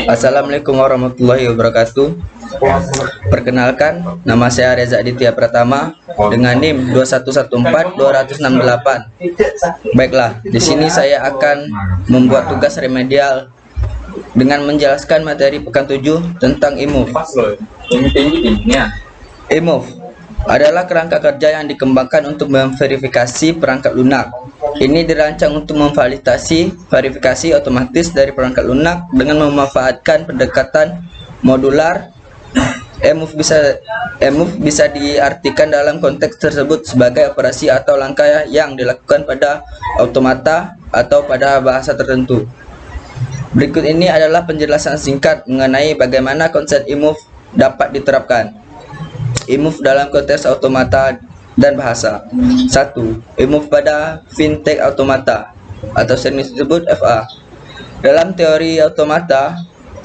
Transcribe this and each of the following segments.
Assalamualaikum warahmatullahi wabarakatuh. Perkenalkan, nama saya Reza Aditya Pratama dengan NIM 2114268. Baiklah, di sini saya akan membuat tugas remedial dengan menjelaskan materi pekan 7 tentang IMUV. IMUV adalah kerangka kerja yang dikembangkan untuk memverifikasi perangkat lunak. Ini dirancang untuk memfasilitasi verifikasi otomatis dari perangkat lunak dengan memanfaatkan pendekatan modular. IMUV bisa diartikan dalam konteks tersebut sebagai operasi atau langkah yang dilakukan pada automata atau pada bahasa tertentu. Berikut ini adalah penjelasan singkat mengenai bagaimana konsep IMUV dapat diterapkan. IMUV dalam konteks automata dan bahasa. 1. IMUV pada fintech automata atau sering disebut FA. Dalam teori automata,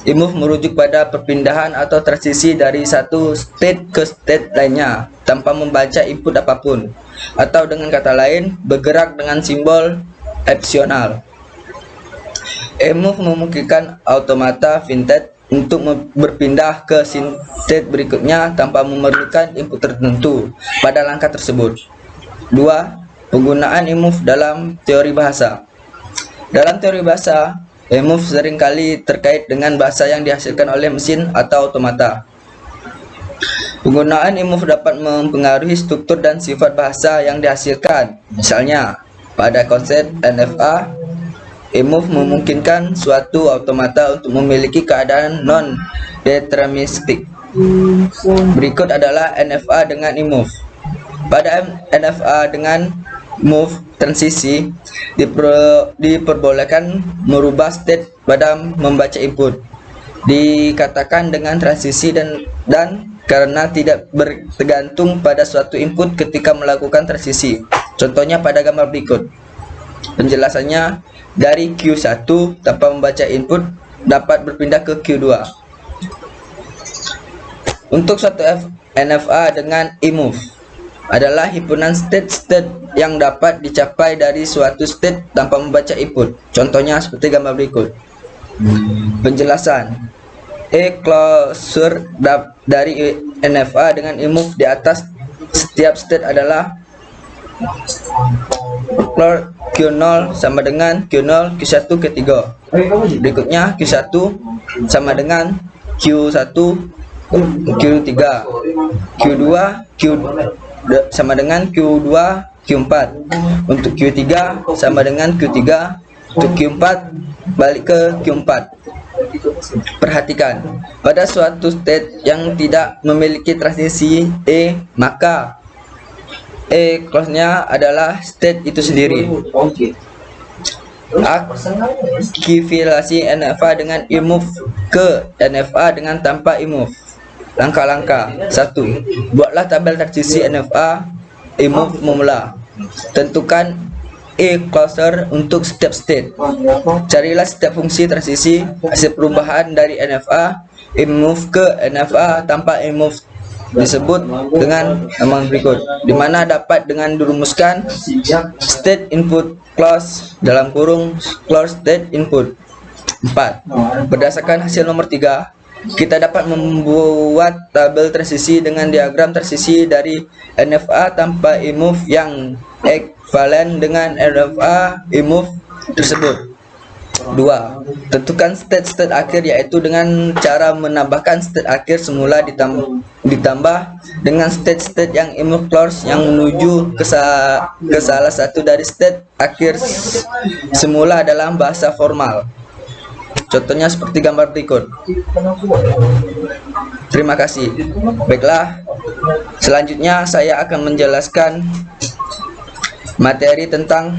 IMUV merujuk pada perpindahan atau transisi dari satu state ke state lainnya tanpa membaca input apapun, atau dengan kata lain, bergerak dengan simbol opsional. IMUV memungkinkan automata fintech untuk berpindah ke state berikutnya tanpa memerlukan input tertentu pada langkah tersebut. 2. Penggunaan IMUV dalam teori bahasa. Dalam teori bahasa, IMUV seringkali terkait dengan bahasa yang dihasilkan oleh mesin atau automata. Penggunaan IMUV dapat mempengaruhi struktur dan sifat bahasa yang dihasilkan. Misalnya, pada konsep NFA, IMUV memungkinkan suatu automata untuk memiliki keadaan non-deterministik. Berikut adalah NFA dengan IMUV. Pada NFA dengan move transisi diperbolehkan merubah state pada membaca input. Dikatakan dengan transisi dan karena tidak bergantung pada suatu input ketika melakukan transisi. Contohnya pada gambar berikut. Penjelasannya, dari Q1 tanpa membaca input dapat berpindah ke Q2. Untuk suatu NFA dengan IMUV adalah himpunan state yang dapat dicapai dari suatu state tanpa membaca input. Contohnya seperti gambar berikut. Penjelasan, closure dari NFA dengan IMUV di atas setiap state adalah Q0 sama dengan Q0 Q1 Q3. Berikutnya Q1 sama dengan Q1 Q3, Q2 sama dengan Q2 Q4. Untuk Q3 sama dengan Q3, untuk Q4 balik ke Q4. Perhatikan, pada suatu state yang tidak memiliki transisi maka close-nya adalah state itu sendiri. Aktivasi NFA dengan IMUV ke NFA dengan tanpa IMUV. Langkah-langkah. 1. Buatlah tabel transisi NFA IMUV memula. Tentukan closure untuk setiap state. Carilah setiap fungsi transisi hasil perubahan dari NFA IMUV ke NFA tanpa IMUV disebut dengan nama berikut, di mana dapat dengan dirumuskan state input close dalam kurung close state input. 4. Berdasarkan hasil nomor 3, kita dapat membuat tabel transisi dengan diagram transisi dari NFA tanpa IMUV yang ekvivalen dengan NFA IMUV tersebut. 2. Tentukan state akhir, yaitu dengan cara menambahkan state akhir semula ditambah dengan state yang IMUV close yang menuju ke salah satu dari state akhir semula dalam bahasa formal. Contohnya seperti gambar berikut. Terima kasih. Baiklah, selanjutnya saya akan menjelaskan materi tentang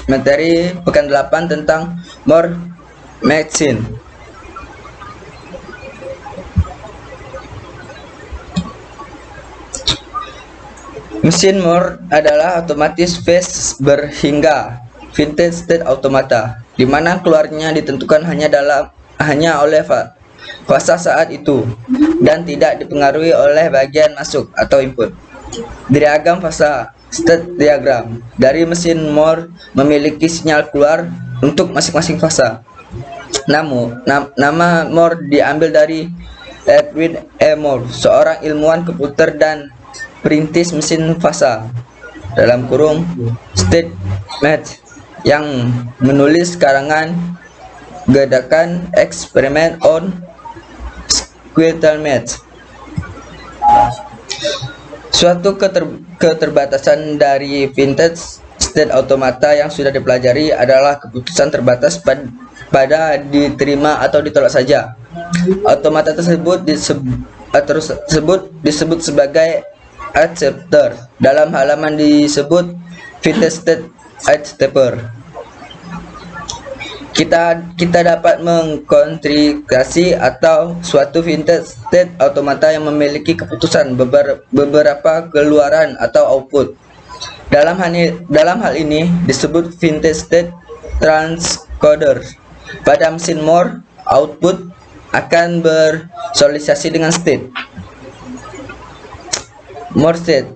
materi pekan 8 tentang Moore Machine. Mesin Moore adalah otomatis phase berhingga vintage state automata, di mana keluarnya ditentukan hanya oleh fase saat itu dan tidak dipengaruhi oleh bagian masuk atau input. Diagram fasa state diagram dari mesin Moore memiliki sinyal keluar untuk masing-masing fasa. Nama Moore diambil dari Edwin E. Moore, seorang ilmuwan komputer dan perintis mesin fasa dalam kurung state match yang menulis karangan Gadakan Experiment on Squirtle Match. Suatu keterbatasan dari vintage state automata yang sudah dipelajari adalah keputusan terbatas pada diterima atau ditolak saja. Automata tersebut disebut sebagai acceptor. Dalam halaman disebut vintage state acceptor. Kita dapat mengkontrikasi atau suatu vintage state automata yang memiliki keputusan beberapa keluaran atau output. Dalam hal ini disebut vintage state transcoder. Pada mesin Moore, output akan bersosialisasi dengan state. Moore state.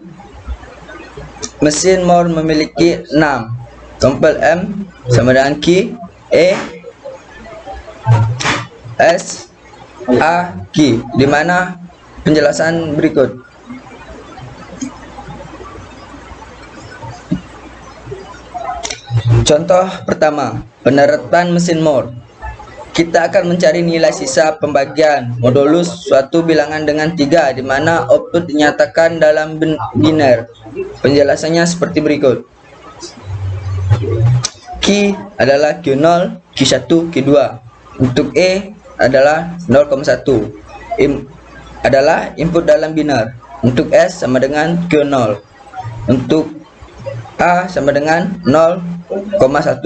Mesin Moore memiliki 6. Tombol M sama dengan key E, S, A, key, di mana penjelasan berikut. Contoh pertama, penerapan mesin Moore. Kita akan mencari nilai sisa pembagian modulus suatu bilangan dengan 3, di mana output dinyatakan dalam biner. Penjelasannya seperti berikut. Q adalah Q0, Q1, Q2. Untuk E adalah 0,1. Adalah input dalam biner. Untuk S sama dengan Q0. Untuk A sama dengan 0,1,2.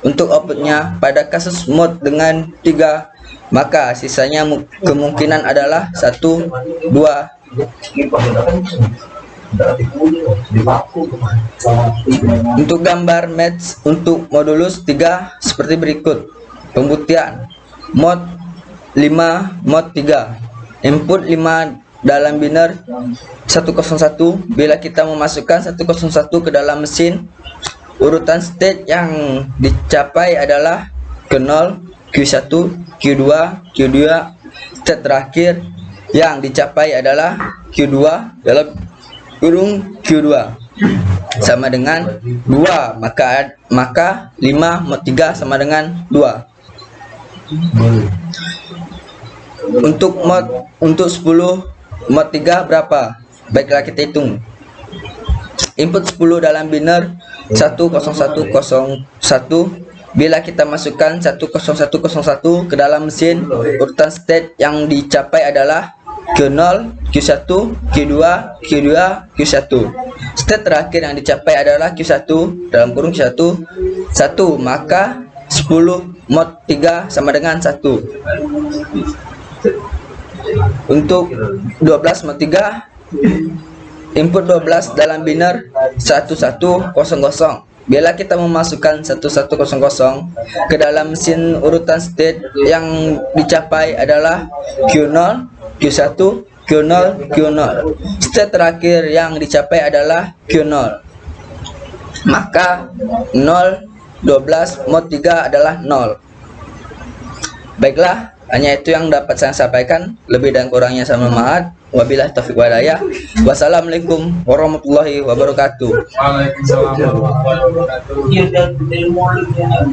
Untuk outputnya pada kasus mode dengan 3, maka sisanya kemungkinan adalah 1, 2. Untuk gambar match untuk modulus 3 seperti berikut. Pembuktian mod 5 mod 3. Input 5 dalam biner 101. Bila kita memasukkan 101 ke dalam mesin, urutan state yang dicapai adalah Q0, Q1, Q2, Q2. State terakhir yang dicapai adalah Q2 dalam kurung Q2 sama dengan 2, maka 5 mod 3 sama dengan 2. Untuk 10 mod 3 berapa? Baiklah kita hitung. Input 10 dalam biner 10101. Bila kita masukkan 10101 ke dalam mesin, urutan state yang dicapai adalah Q0, Q1, Q2, Q2, Q1. State terakhir yang dicapai adalah Q1 dalam kurung Q1, 1, maka 10 mod 3 sama dengan 1. Untuk 12 mod 3, input 12 dalam biner 1100. Bila kita memasukkan 1100 ke dalam mesin, urutan state yang dicapai adalah Q0, Q1, Q0, Q0. State terakhir yang dicapai adalah Q0. Maka 0, 12 mod 3 adalah 0. Baiklah, hanya itu yang dapat saya sampaikan. Lebih dan kurangnya saya mohon maaf. Wabillahi taufiq wal hidayah. Wassalamualaikum warahmatullahi wabarakatuh. Waalaikumsalam warahmatullahi wabarakatuh.